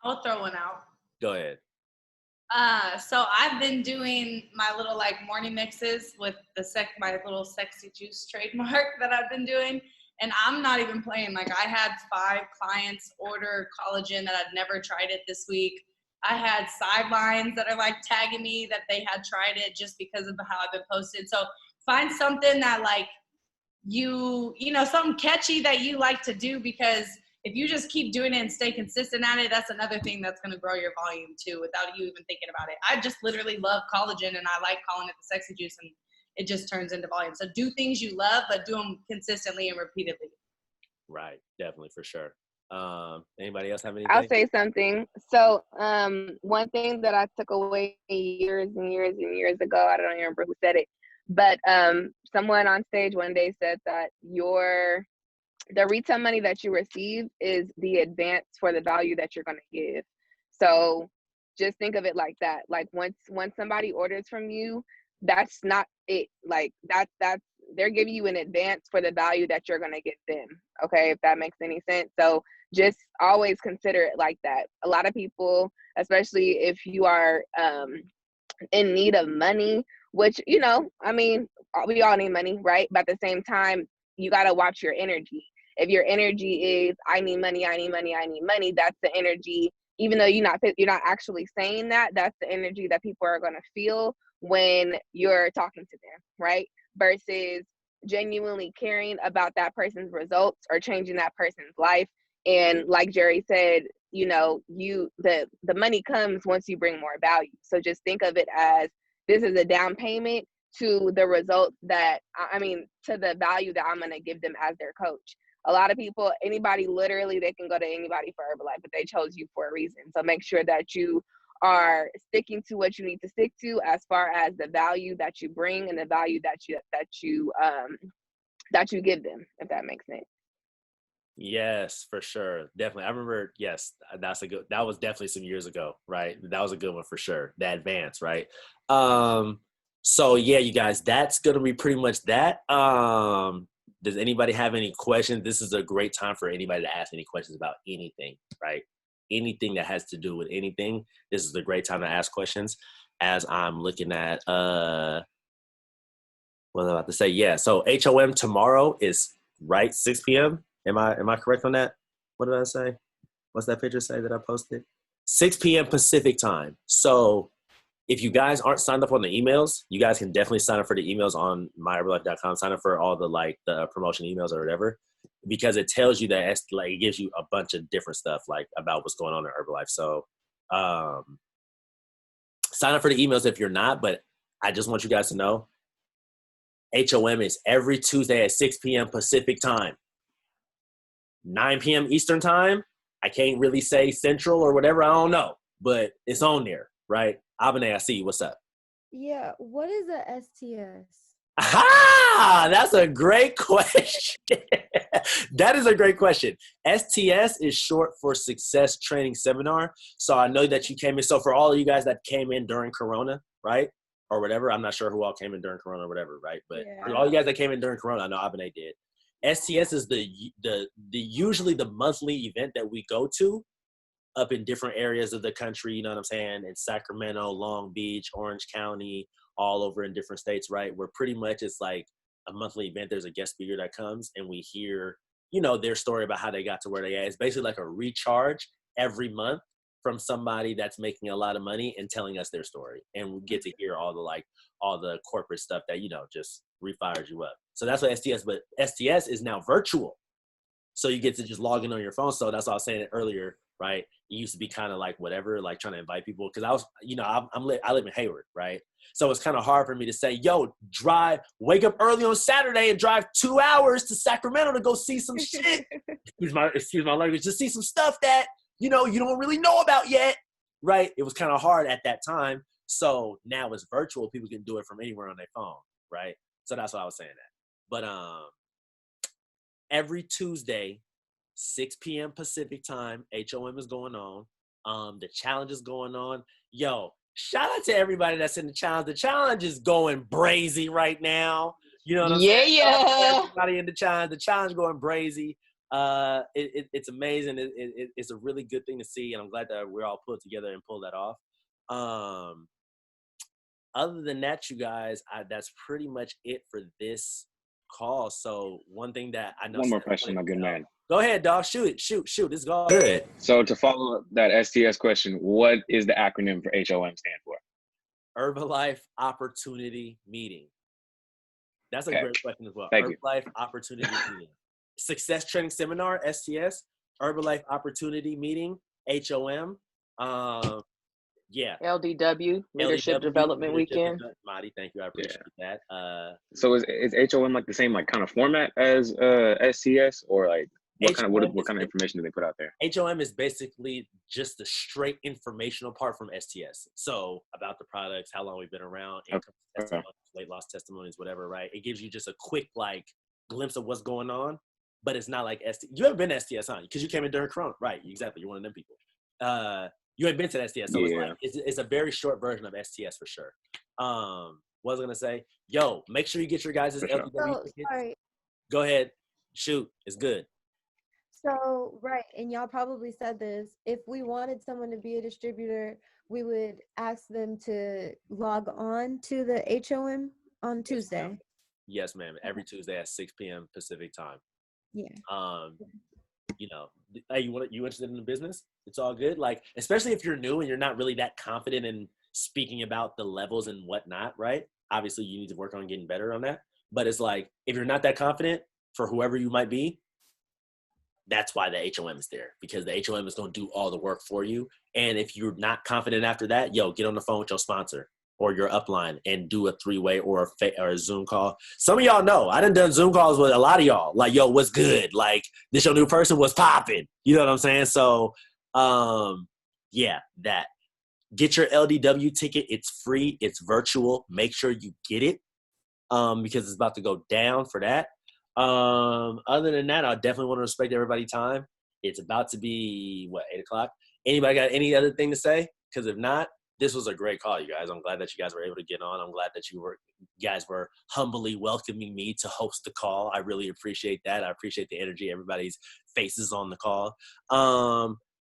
[SPEAKER 6] I'll throw one out.
[SPEAKER 2] Go ahead.
[SPEAKER 6] So I've been doing my little morning mixes with my little sexy juice trademark that I've been doing. And I'm not even playing. I had 5 clients order collagen that I'd never tried it this week. I had sidelines that are tagging me that they had tried it just because of how I've been posted. So find something that something catchy that you like to do, because if you just keep doing it and stay consistent at it, that's another thing that's going to grow your volume too without you even thinking about it. I just literally love collagen and I like calling it the sexy juice. And it just turns into volume. So do things you love, but do them consistently and repeatedly.
[SPEAKER 2] Right. Definitely, for sure. Anybody else have anything?
[SPEAKER 8] I'll say something. So, one thing that I took away years and years and years ago, I don't even remember who said it, but someone on stage one day said that the retail money that you receive is the advance for the value that you're going to give. So just think of it like that. Like once somebody orders from you, that's not it. Like that's they're giving you an advance for the value that you're going to give them. Okay, if that makes any sense. So just always consider it like that. A lot of people, especially if you are in need of money, which, you know, I mean, we all need money, right? But at the same time, you got to watch your energy. If your energy is, I need money, I need money, I need money, that's the energy. Even though you're not actually saying that, that's the energy that people are going to feel when you're talking to them, right? Versus genuinely caring about that person's results or changing that person's life. And like Jerry said, you know, the money comes once you bring more value. So just think of it as this is a down payment to the results that, to the value that I'm going to give them as their coach. A lot of people, anybody, literally, they can go to anybody for Herbalife, but they chose you for a reason. So make sure that you are sticking to what you need to stick to as far as the value that you bring and the value that you give them, if that makes sense.
[SPEAKER 2] Yes, for sure. Definitely. I remember, yes, that was definitely some years ago, right? That was a good one for sure. The advance, right? So yeah, you guys, that's going to be pretty much that. Does anybody have any questions? This is a great time for anybody to ask any questions about anything, right? Anything that has to do with anything. This is a great time to ask questions. As I'm looking at, what was I about to say? Yeah. So HOM tomorrow is right 6 p.m. Am I correct on that? What did I say? What's that picture say that I posted? 6 p.m. Pacific time. So if you guys aren't signed up on the emails, you guys can definitely sign up for the emails on myherbalife.com. Sign up for all the promotion emails or whatever, because it tells you that it gives you a bunch of different stuff like about what's going on in Herbalife. So sign up for the emails if you're not, but I just want you guys to know HOM is every Tuesday at 6 p.m. Pacific time, 9 p.m. Eastern time. I can't really say Central or whatever. I don't know, but it's on there, right? Abene, I see you. What's up?
[SPEAKER 9] Yeah, what is a STS?
[SPEAKER 2] Aha! That's a great question. That is a great question. STS is short for Success Training Seminar. So I know that you came in. So for all of you guys that came in during Corona, right? Or whatever, I'm not sure who all came in during Corona or whatever, right? But for all you guys that came in during Corona, I know Abene did. STS is the usually the monthly event that we go to up in different areas of the country, you know what I'm saying? In Sacramento, Long Beach, Orange County, all over in different states, right? Where pretty much it's like a monthly event. There's a guest speaker that comes and we hear, you know, their story about how they got to where they are. It's basically like a recharge every month from somebody that's making a lot of money and telling us their story. And we get to hear all the corporate stuff that, you know, just refires you up. So that's what STS, but STS is now virtual. So you get to just log in on your phone. So that's what I was saying earlier, right? It used to be kind of like whatever, like trying to invite people. Cause I was, you know, I live in Hayward, right? So it's kind of hard for me to say, yo, wake up early on Saturday and drive 2 hours to Sacramento to go see some shit. excuse my language, to see some stuff that, you know, you don't really know about yet, right? It was kind of hard at that time. So now it's virtual. People can do it from anywhere on their phone, right? So that's why I was saying that. But every Tuesday, 6 p.m. Pacific time, HOM is going on. The challenge is going on. Yo, shout out to everybody that's in the challenge. The challenge is going brazy right now. You know what I'm saying?
[SPEAKER 5] Yeah.
[SPEAKER 2] Everybody in the challenge going brazy. It's amazing. It's a really good thing to see, and I'm glad that we're all put together and pull that off. Other than that, you guys, that's pretty much it for this call. So one thing that I know.
[SPEAKER 10] One more question, my good man.
[SPEAKER 2] Go ahead, dog. Shoot. This is all good.
[SPEAKER 10] So to follow up that STS question, what is the acronym for HOM stand for?
[SPEAKER 2] Herbalife Opportunity Meeting. That's a great question as well.
[SPEAKER 10] Thank you.
[SPEAKER 2] Herbalife Opportunity Meeting. Success Training Seminar, STS. Herbalife Opportunity Meeting, HOM. Yeah.
[SPEAKER 11] LDW, Leadership Development Weekend.
[SPEAKER 2] Marty, thank you. I appreciate that.
[SPEAKER 10] So is HOM like the same like kind of format as STS, or like what kind of information do they put out there?
[SPEAKER 2] HOM is basically just the straight informational part from STS. So about the products, how long we've been around, income testimonies, weight loss testimonies, whatever, right? It gives you just a quick like glimpse of what's going on, but it's not like STS. You ever been to STS, huh? Because you came in during Corona, right? Exactly. You're one of them people. You ain't been to STS, so it's like it's a very short version of STS for sure. What was I gonna say? Yo, make sure you get your guys' LDW tickets.
[SPEAKER 9] Sorry.
[SPEAKER 2] Go ahead, shoot. It's good.
[SPEAKER 9] So, right, and y'all probably said this, if we wanted someone to be a distributor, we would ask them to log on to the HOM on Tuesday.
[SPEAKER 2] Yes, ma'am. Every Tuesday at 6 p.m. Pacific time.
[SPEAKER 9] Yeah.
[SPEAKER 2] You know, hey, you interested in the business? It's all good. Like, especially if you're new and you're not really that confident in speaking about the levels and whatnot, right? Obviously, you need to work on getting better on that. But it's like, if you're not that confident for whoever you might be, that's why the HOM is there, because the HOM is going to do all the work for you. And if you're not confident after that, yo, get on the phone with your sponsor or your upline and do a 3-way or a Zoom call. Some of y'all know I done Zoom calls with a lot of y'all. Like, yo, what's good? Like, this your new person, what's popping? You know what I'm saying? So, yeah, that. Get your LDW ticket. It's free. It's virtual. Make sure you get it because it's about to go down for that. Other than that, I definitely want to respect everybody's time. It's about to be, 8 o'clock? Anybody got any other thing to say? Because if not, this was a great call, you guys. I'm glad that you guys were able to get on. I'm glad that you guys were humbly welcoming me to host the call. I really appreciate that. I appreciate the energy, everybody's faces on the call.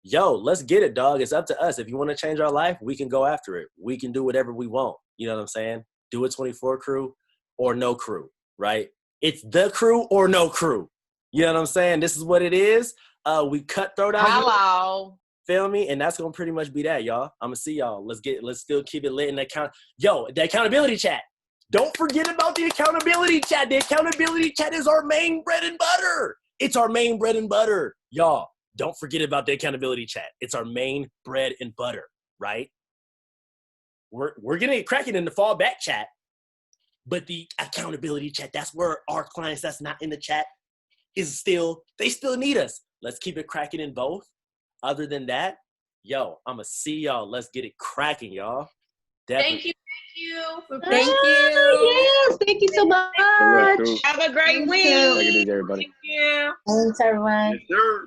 [SPEAKER 2] Yo, let's get it, dog. It's up to us. If you want to change our life, we can go after it. We can do whatever we want. You know what I'm saying? Do a 24 crew or no crew, right? It's the crew or no crew. You know what I'm saying? This is what it is. We cutthroat out here.
[SPEAKER 11] Hello.
[SPEAKER 2] Feel me? And that's gonna pretty much be that, y'all. I'm gonna see y'all. Let's still keep it lit in the the accountability chat. Don't forget about the accountability chat. The accountability chat is our main bread and butter. It's our main bread and butter. Y'all, don't forget about the accountability chat. It's our main bread and butter, right? We're getting it cracking in the fallback chat. But the accountability chat, that's where our clients that's not in the chat they still need us. Let's keep it cracking in both. Other than that, yo, I'm going to see y'all. Let's get it cracking, y'all. Definitely.
[SPEAKER 11] Thank you.
[SPEAKER 5] Yes, thank you so much.
[SPEAKER 10] Have
[SPEAKER 11] a great week.
[SPEAKER 10] Take it easy, everybody.
[SPEAKER 3] Thank you.
[SPEAKER 5] Thanks, everyone.
[SPEAKER 4] Yes, sir.